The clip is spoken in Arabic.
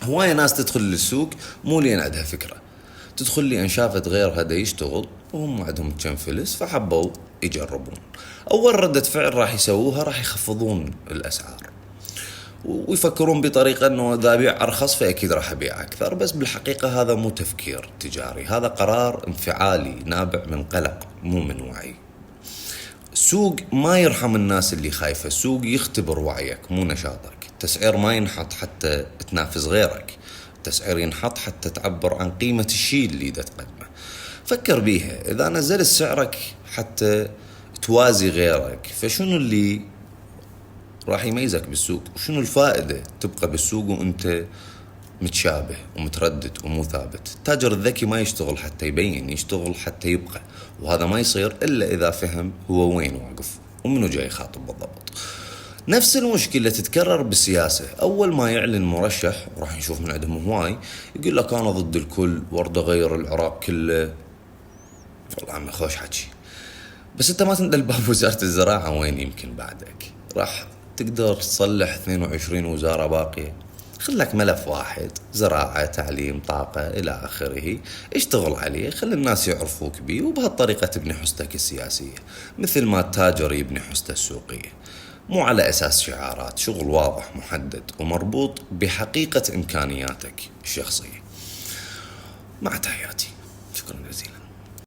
هواية ناس تدخل للسوق مو لين عندها فكرة، تدخل لي ان شافت غيرها دا يشتغل وهم عندهم كم فلس فحبوا يجربون. اول ردة فعل راح يسووها راح يخفضون الاسعار ويفكرون بطريقة انه اذا ابيع ارخص فاكيد راح ابيع اكثر، بس بالحقيقة هذا مو تفكير تجاري، هذا قرار انفعالي نابع من قلق مو من وعي. السوق ما يرحم الناس اللي خايفة، السوق يختبر وعيك مو نشاطك. التسعير ما ينحط حتى تنافس غيرك، التسعير ينحط حتى تعبر عن قيمة الشيء اللي دا تقدمه. فكر بيها، إذا نزل سعرك حتى توازي غيرك فشنو اللي راح يميزك بالسوق؟ وشنو الفائدة تبقى بالسوق وانت متشابه ومتردد ومو ثابت؟ التاجر الذكي ما يشتغل حتى يبين، يشتغل حتى يبقى، وهذا ما يصير إلا إذا فهم هو وين واقف ومنو جاي يخاطب بالضبط. نفس المشكلة تتكرر بالسياسة، أول ما يعلن مرشح وراح نشوف من عندهم هواي يقول لك أنا ضد الكل وارد أغير العراق كله. والله عمي خوش حكي، بس أنت ما تندل باب وزارة الزراعة وين يمكن بعدك راح تقدر تصلح 22 وزارة باقية؟ خلك ملف واحد، زراعة، تعليم، طاقة إلى آخره، اشتغل عليه، خلي الناس يعرفوك بيه، وبهالطريقة تبني حصتك السياسية مثل ما التاجر يبني حصته السوقية، مو على أساس شعارات. شغل واضح محدد ومربوط بحقيقة إمكانياتك الشخصية. مع تحياتي، شكرا جزيلا.